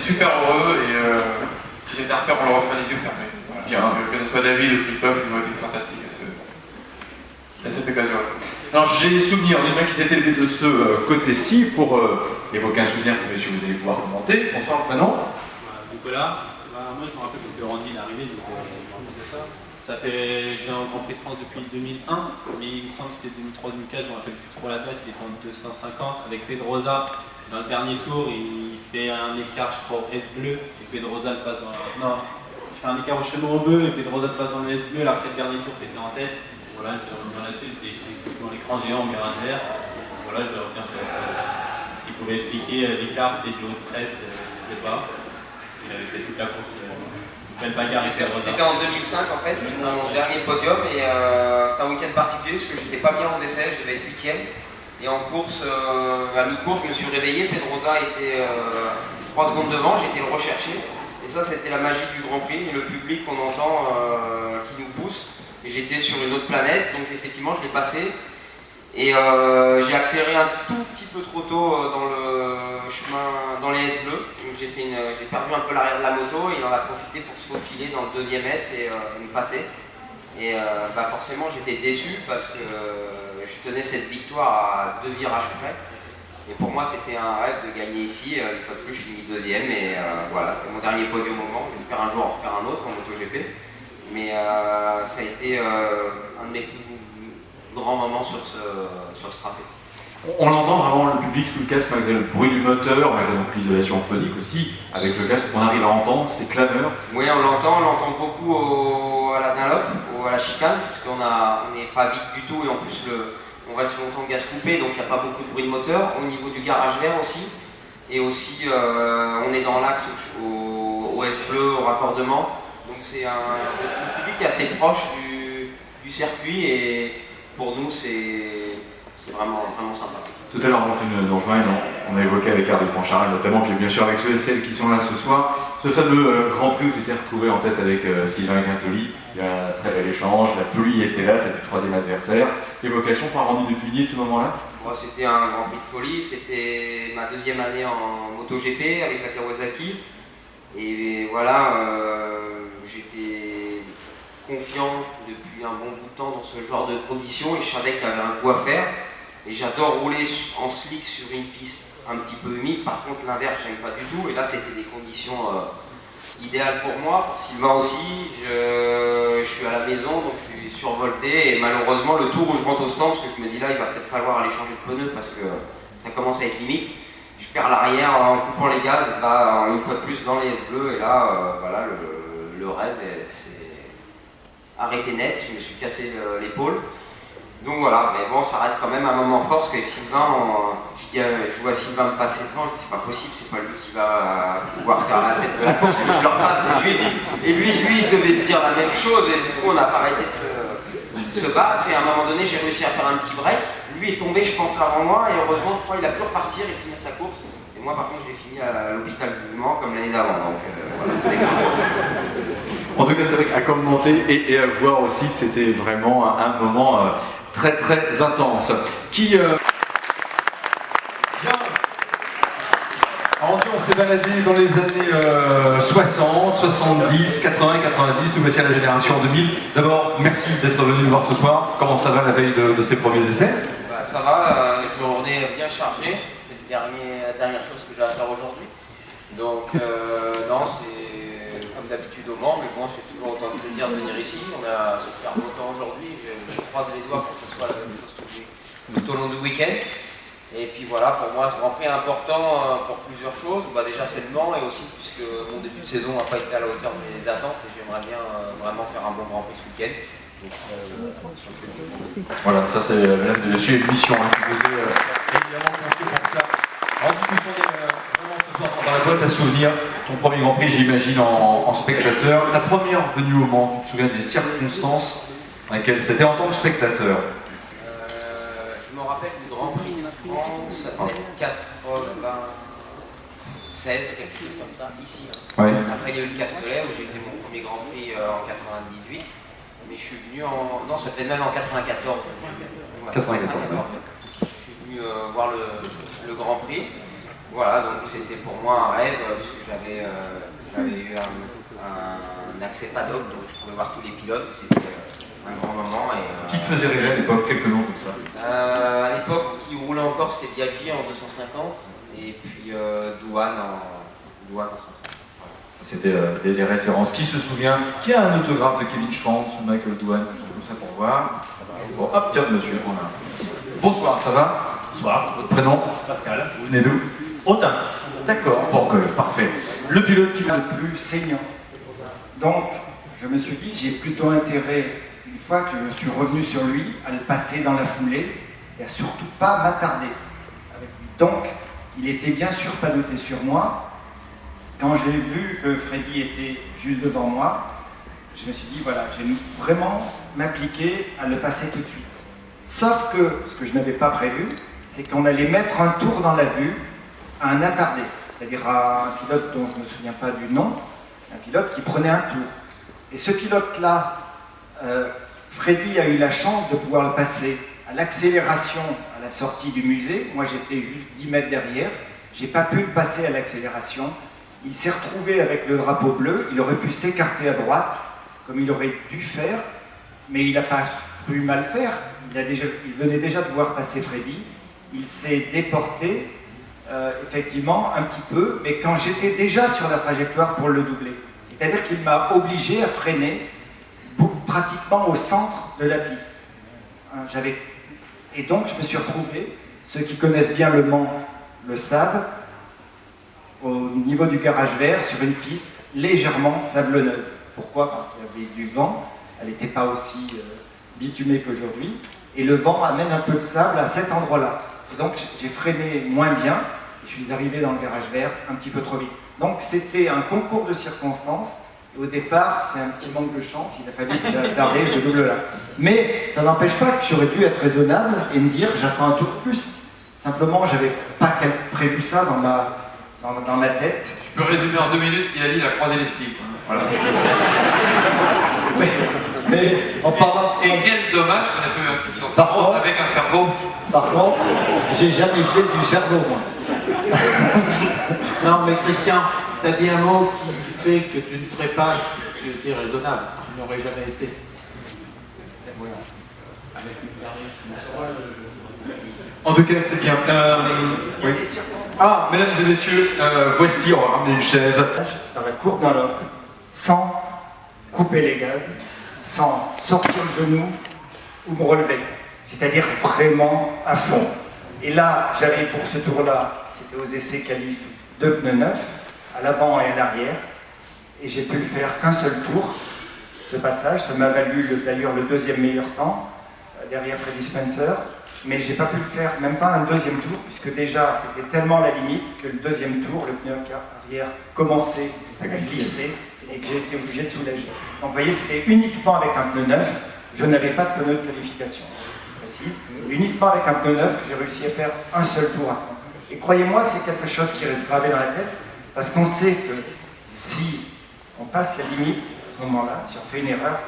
super heureux et si c'était à refaire, on le referait les yeux fermés. Voilà. Bien. Parce que ce soit David ou Christophe, ils ont été fantastiques à cette occasion-là. Alors j'ai souvenir des mecs qui étaient élevés de ce côté-ci pour évoquer un souvenir que messieurs vous allez pouvoir commenter. Bonsoir, prénom. Nicolas. Moi je me rappelle parce que Randy est arrivé, donc je me rappelle de ça. Je viens au Grand Prix de France depuis 2001, mais il me semble que c'était 2003-2004, je ne me rappelle plus trop la date, il était en 250 avec Pedrosa. Dans le dernier tour, il fait un écart, je crois, au S bleu, et Pedrosa le passe dans la... Non, il fait un écart au chemin bleu, et Pedrosa le passe dans le S bleu, alors que c'est le dernier tour qui était en tête. Voilà, je vais revenir là-dessus, c'était dans l'écran géant en mirage vert. Voilà, je vais revenir sur ça. S'il pouvait expliquer l'écart, c'était dû au stress, je ne sais pas. Il avait fait toute la course. C'était en 2005 en fait, c'est mon dernier podium et c'était un week-end particulier parce que j'étais pas bien aux essais, je devais être 8ème. Et en course, à mi-course, je me suis réveillé, Pedrosa était 3 secondes devant, j'ai été le rechercher. Et ça, c'était la magie du Grand Prix et le public qu'on entend qui nous pousse. Et j'étais sur une autre planète, donc effectivement, je l'ai passé. Et j'ai accéléré un tout petit peu trop tôt dans le chemin, dans les S bleus. Donc j'ai perdu un peu l'arrière de la moto et il en a profité pour se faufiler dans le deuxième S et me passer. Et forcément j'étais déçu parce que je tenais cette victoire à 2 virages près. Et pour moi c'était un rêve de gagner ici. Une fois de plus je finis deuxième et voilà, c'était mon dernier podium au moment. J'espère un jour en refaire un autre en MotoGP. Mais ça a été un de mes plus grand moment sur ce tracé. On entend vraiment le public sous le casque malgré le bruit du moteur, malgré donc l'isolation phonique aussi. Avec le casque, on arrive à entendre ces clameurs. Oui, on l'entend beaucoup à la Dunlop, à la chicane, puisqu'on n'est pas vite du tout et en plus on reste longtemps gaz coupé, donc il n'y a pas beaucoup de bruit de moteur. Au niveau du garage vert aussi, et aussi on est dans l'axe au S bleu, au raccordement. Donc le public est assez proche du circuit et pour nous, c'est vraiment sympa. Tout à l'heure, Antoine Langevin, on a évoqué avec Hardy Pancharal notamment, puis bien sûr avec ceux et celles qui sont là ce soir, ce fameux Grand Prix où tu t'es retrouvé en tête avec Sylvain Guintoli. Il y a un très bel échange, la pluie était là, c'était le troisième adversaire. Évocation par Randy Depugnier de ce moment-là? C'était un Grand Prix de folie, c'était ma deuxième année en MotoGP avec la Kawasaki. Et voilà, j'étais confiant depuis un bon bout de temps dans ce genre de conditions et je savais qu'il y avait un coup à faire. Et j'adore rouler en slick sur une piste un petit peu humide, par contre l'inverse j'aime pas du tout. Et là c'était des conditions idéales pour moi, pour Sylvain aussi. Je suis à la maison donc je suis survolté et malheureusement le tour où je rentre au stand, parce que je me dis là il va peut-être falloir aller changer de pneu parce que ça commence à être limite. Je perds l'arrière en coupant les gaz, là une fois de plus dans les S bleus et là voilà le rêve c'est arrêté net, je me suis cassé l'épaule. Donc voilà, mais bon, ça reste quand même un moment fort parce qu'avec Sylvain, je vois Sylvain me passer devant, je dis c'est pas possible, c'est pas lui qui va pouvoir faire la tête de la course, je leur passe. Et lui, il devait se dire la même chose, et du coup, on n'a pas arrêté de se battre. Et à un moment donné, j'ai réussi à faire un petit break. Lui est tombé, je pense, avant moi, et heureusement, je crois qu'il a pu repartir et finir sa course. Et moi, par contre, je l'ai fini à l'hôpital du Mans comme l'année d'avant. Donc voilà, c'était En tout cas, c'est vrai qu'à commenter et à voir aussi, c'était vraiment un moment très très intense. Qui on s'est baladé dans les années 60, 70, 80, 90, nous voici à la génération 2000. D'abord, merci d'être venu nous voir ce soir. Comment ça va la veille de ces premiers essais? Ça va, une journée bien chargée. C'est la dernière chose que j'ai à faire aujourd'hui. Donc, non, c'est comme d'habitude au Mans, mais bon, j'ai toujours autant de plaisir de venir ici. On a super beau temps aujourd'hui. Je croise les doigts pour que ce soit la même chose tout au long du week-end. Et puis voilà, pour moi, ce Grand Prix est important pour plusieurs choses. Déjà, c'est le Mans et aussi puisque mon début de saison n'a pas été à la hauteur de mes attentes et j'aimerais bien vraiment faire un bon Grand Prix ce week-end. Voilà, ça c'est, mesdames et messieurs, une mission qui vous est évidemment confiée pour ça. En tout cas, on est vraiment ce soir dans la boîte à souvenirs. Ton premier Grand Prix, j'imagine, en spectateur. Ta première venue au Mans, tu te souviens des circonstances dans lesquelles c'était en tant que spectateur? Je me rappelle du Grand Prix de France, ça devait être 96, quelque chose comme ça, ici. Ouais. Après, il y a eu le Castellet où j'ai fait mon premier Grand Prix en 98. Mais je suis venu en... Non, ça devait être même en 94. 94. Je suis venu voir le Grand Prix. Voilà, donc c'était pour moi un rêve, puisque j'avais eu un accès paddock, donc je pouvais voir tous les pilotes, et c'était un grand moment. Qui te faisait rêver à l'époque? Quelques noms comme ça. À l'époque, qui roulait encore, c'était Biaggi en 250, et puis Douane en 150. C'était des références. Qui se souvient? Qui a un autographe de Kevin Schwantz ou Michael Douane, juste comme ça pour voir? C'est bon. Hop, tiens, monsieur. Bonsoir, ça va? Bonsoir. Votre prénom? Pascal. Vous venez d'où? Autun. D'accord, parfait. Le pilote qui va le plus saignant. Donc, je me suis dit, j'ai plutôt intérêt, une fois que je suis revenu sur lui, à le passer dans la foulée et à surtout pas m'attarder avec lui. Donc, il était bien sûr pas noté sur moi. Quand j'ai vu que Freddy était juste devant moi, je me suis dit, voilà, je vais vraiment m'appliquer à le passer tout de suite. Sauf que, ce que je n'avais pas prévu, c'est qu'on allait mettre un tour dans la vue à un attardé, c'est-à-dire à un pilote dont je ne me souviens pas du nom, un pilote qui prenait un tour. Et ce pilote-là, Freddy a eu la chance de pouvoir le passer à l'accélération à la sortie du musée. Moi, j'étais juste 10 mètres derrière. J'ai pas pu le passer à l'accélération. Il s'est retrouvé avec le drapeau bleu. Il aurait pu s'écarter à droite, comme il aurait dû faire, mais il n'a pas pu mal faire. Il venait déjà de voir passer Freddy. Il s'est déporté, effectivement, un petit peu, mais quand j'étais déjà sur la trajectoire pour le doubler. C'est-à-dire qu'il m'a obligé à freiner pratiquement au centre de la piste. Et donc, je me suis retrouvé, ceux qui connaissent bien le Mans le savent, au niveau du garage vert, sur une piste légèrement sablonneuse. Pourquoi? Parce qu'il y avait du vent, elle n'était pas aussi bitumée qu'aujourd'hui, et le vent amène un peu de sable à cet endroit-là. Et donc, j'ai freiné moins bien, et je suis arrivé dans le garage vert un petit peu trop vite. Donc, c'était un concours de circonstances. Et au départ, c'est un petit manque de chance, il a fallu tarder le double là. Mais ça n'empêche pas que j'aurais dû être raisonnable et me dire j'attends un tour de plus. Simplement, j'avais pas prévu ça dans ma tête. Je peux résumer en 2 minutes ce qu'il a dit, il a croisé les skis. Voilà. mais en parlant... Et quel dommage qu'on a pu appuyer sur Par ça contre- avec un cerveau. Par contre, j'ai jamais gelé du cerveau, moi. Non, mais Christian, tu as dit un mot qui fait que tu ne serais pas, tu étais raisonnable, tu n'aurais jamais été. Voilà. Avec une carrière En tout cas, c'est bien. Oui. Ah, mesdames et messieurs, voici, on va ramener une chaise. Dans la courbe dans l'homme, sans couper les gaz, sans sortir le genou ou me relever. C'est-à-dire vraiment à fond. Et là, j'arrive pour ce tour-là, c'était aux essais qualifs, 2 pneus neufs, à l'avant et à l'arrière. Et j'ai pu le faire qu'un seul tour, ce passage. Ça m'a valu d'ailleurs le 2e meilleur temps, derrière Freddy Spencer. Mais j'ai pas pu le faire, même pas un 2e tour, puisque déjà c'était tellement la limite que le 2e tour, le pneu arrière commençait à glisser et que j'ai été obligé de soulager. Donc vous voyez, c'était uniquement avec un pneu neuf, je n'avais pas de pneu de qualification, je précise, uniquement avec un pneu neuf que j'ai réussi à faire un seul tour à fond. Et croyez-moi, c'est quelque chose qui reste gravé dans la tête, parce qu'on sait que si on passe la limite à ce moment-là, si on fait une erreur,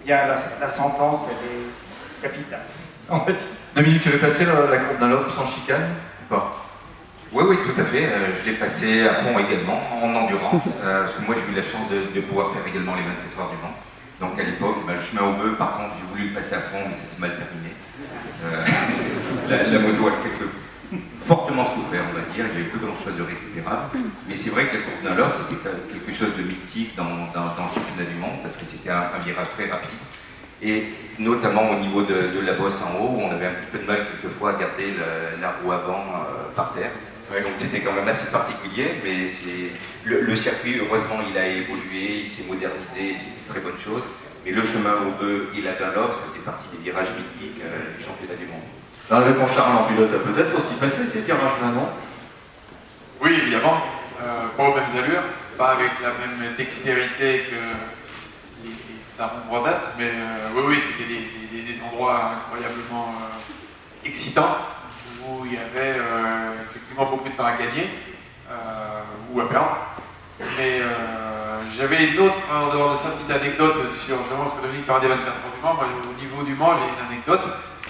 eh bien la sentence, elle est capitale. On va dire. Dominique, tu avais passé la courbe d'un lobe sans chicane ou pas? Oui, tout à fait. Je l'ai passé à fond également, en endurance, parce que moi j'ai eu la chance de pouvoir faire également les 24 heures du Mans. Donc à l'époque, le chemin au bœuf, par contre, j'ai voulu le passer à fond, mais ça s'est mal terminé. La moto a fortement souffert, on va dire. Il n'y avait plus grand chose de récupérable. Mais c'est vrai que la courbe d'un lobe, c'était quelque chose de mythique dans le championnat du Mans, parce que c'était un virage très rapide. Et notamment au niveau de la bosse en haut, où on avait un petit peu de mal quelquefois à garder la roue avant par terre. Ouais, donc c'était quand même assez particulier, mais le circuit, heureusement, il a évolué, il s'est modernisé, c'est une très bonne chose. Mais le chemin au bœuf et la Dunlop, ça fait partie des virages mythiques du championnat du monde. La réponse Charles en pilote a peut-être aussi passé ces virages-là, non? Oui, évidemment. Pas aux mêmes allures, pas avec la même dextérité que sa ronde mais oui, c'était des endroits incroyablement excitants où il y avait effectivement beaucoup de temps à gagner ou à perdre. Mais j'avais une autre, en dehors de ça, petite anecdote sur justement ce que Dominique parlait des 24 heures du Mans. Moi, au niveau du Mans, j'ai une anecdote.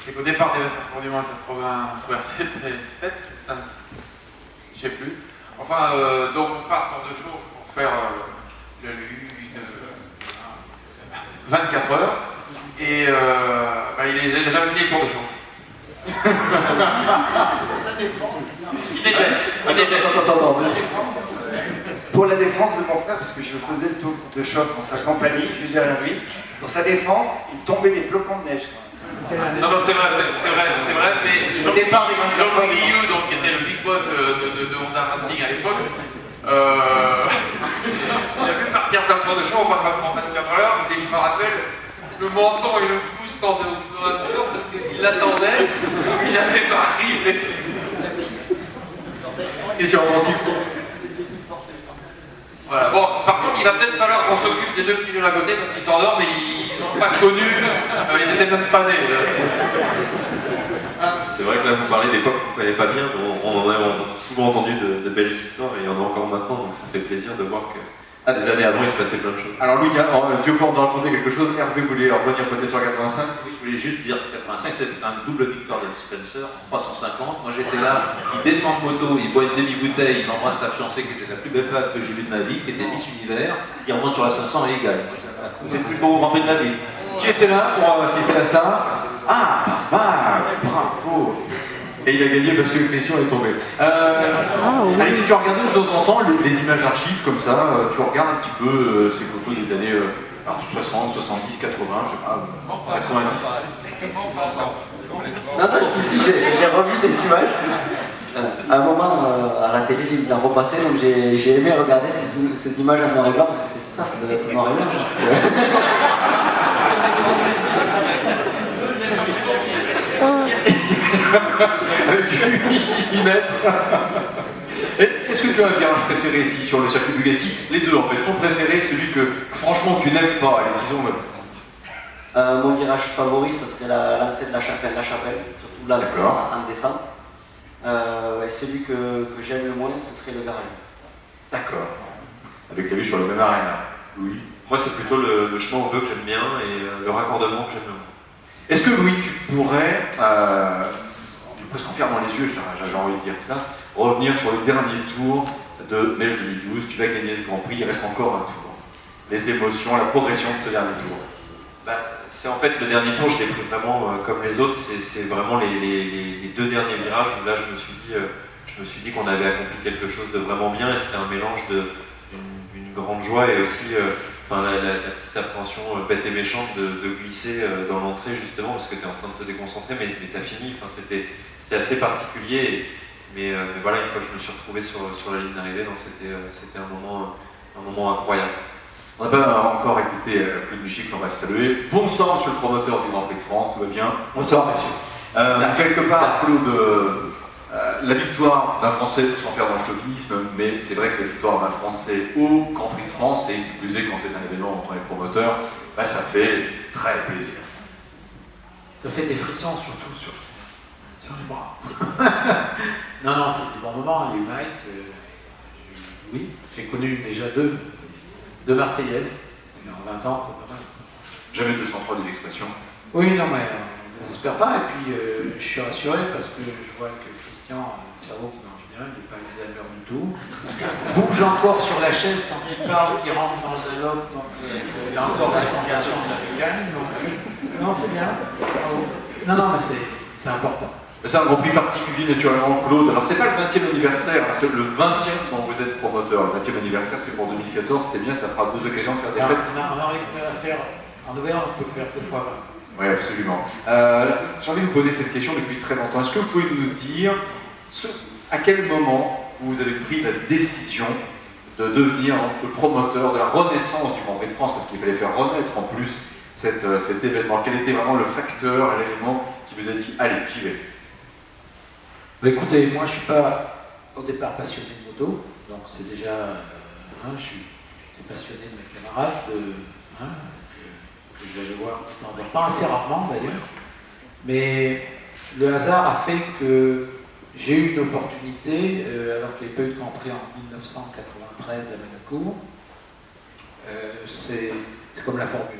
C'est qu'au départ des 24 heures du Mans en 97, je sais plus. Enfin, donc on part en 2 jours pour faire une 24 heures, et il a jamais fini le tour de chauffe. Pour sa défense, Il dégèle. attends. Pour la défense de mon frère, parce que je faisais le tour de choc dans sa compagnie, juste derrière lui, pour sa défense, il tombait des flocons de neige. Non, c'est vrai, mais Au départ des Jean-Louis Guillou, donc, qui était le big boss de Honda Racing à l'époque, il a pu partir d'un tour de show en 24 heures, et je me rappelle, le menton et le cou se tendaient au fur et à mesure parce qu'il l'attendait, et j'avais pas arrivé. Et sur Voilà. Bon, par contre, il va peut-être falloir qu'on s'occupe des 2 petits jeunes à côté parce qu'ils s'endorment et ils n'ont pas connu, ils étaient même pas nés. C'est vrai que là vous parlez d'époque qu'on ne connaît pas bien, on a souvent entendu de belles histoires et il y en a encore maintenant, donc ça fait plaisir de voir que des années avant il se passait plein de choses. Alors Louis, Dieu porte de raconter quelque chose. Hervé voulait revenir peut-être sur 85. Oui, je voulais juste dire que 85, c'était une double victoire de Spencer, 350. Moi j'étais là, il descend de moto, il boit une demi-bouteille, il embrasse sa fiancée qui était la plus belle femme que j'ai vue de ma vie, qui était Miss Univers, il remonte sur la 500 et il gagne. C'est le plus beau Grand Prix de ma vie. Qui était là pour assister à ça? Ah, bravo. Et il a gagné parce que Christian est tombé. Alexis, tu as regardé de temps en temps les images d'archives comme ça, tu regardes un petit peu ces photos des années 60, 70, 80, je sais pas, 90. Non, si, j'ai revu des images. À un moment, à la télé, il l'a repassé, donc j'ai aimé regarder cette image en noir et blanc. Ça devait être noir et blanc. Avec 8 millimètres. Est-ce que tu as un virage préféré ici sur le circuit Bugatti? Les deux en fait. Ton préféré, celui que franchement tu n'aimes pas, allez, disons. Mon virage favori, ce serait l'entrée de la chapelle, surtout l'entrée en descente. Et celui que j'aime le moins, ce serait le garage. D'accord. Avec la vue sur le même arène. Louis? Moi c'est plutôt le chemin au bœuf que j'aime bien et le raccordement que j'aime le moins. Est-ce que Louis, tu pourrais, presque en fermant les yeux, j'avais envie de dire ça, revenir sur le dernier tour de mai 2012, tu vas gagner ce Grand Prix, il reste encore un tour. Les émotions, la progression de ce dernier tour. C'est en fait le dernier tour, je l'ai pris vraiment comme les autres, c'est vraiment les 2 derniers virages où là je me suis dit qu'on avait accompli quelque chose de vraiment bien et c'était un mélange d'une grande joie et aussi la petite appréhension bête et méchante de glisser dans l'entrée justement parce que tu es en train de te déconcentrer mais tu as fini, c'était assez particulier mais voilà, une fois que je me suis retrouvé sur la ligne d'arrivée, c'était un moment incroyable. On n'a pas encore écouté Claude Michic, on va saluer. Bonsoir monsieur le promoteur du Grand Prix de France, tout va bien? Bonsoir monsieur. Quelque part, Claude, la victoire d'un Français, sans faire dans le chauvinisme, mais c'est vrai que la victoire d'un Français au Grand Prix de France, et qui plus est quand c'est un événement dont on est promoteur, ça fait très plaisir. Ça fait des frissons surtout sur les bras. Non, c'est du bon moment, les Mike, oui, j'ai connu déjà deux Marseillaises, en 20 ans, c'est pas mal. Jamais 203 d'une expression. Oui, non, mais on ne désespère pas, et puis je suis rassuré parce que je vois que Christian, le cerveau qui mange bien, il n'est pas Alzheimer du tout, bouge encore sur la chaise quand il parle, il rentre dans un lobe, donc il a encore la sensation de la vegan, donc non, c'est bien. Non, mais c'est important. C'est un Grand Prix particulier naturellement, Claude. Alors c'est pas le 20e anniversaire, c'est le 20e dont vous êtes promoteur. Le 20e anniversaire c'est pour 2014, c'est bien, ça fera 2 occasions de faire des fêtes. On arrive à faire, en Auvergne on peut faire 2 fois 20. Oui, absolument. J'ai envie de vous poser cette question depuis très longtemps. Est-ce que vous pouvez nous dire à quel moment vous avez pris la décision de devenir le promoteur de la renaissance du Grand Prix de France, parce qu'il fallait faire renaître en plus cet événement? Quel était vraiment le facteur, l'élément qui vous a dit « Allez, j'y vais ». Écoutez, moi je ne suis pas au départ passionné de moto, donc c'est déjà, je suis passionné de mes camarades, que je vais aller voir de temps en temps, assez rarement d'ailleurs, mais le hasard a fait que j'ai eu une opportunité, alors que je n'ai pas eu de Grand Prix en 1993 à Monaco, c'est comme la Formule 1.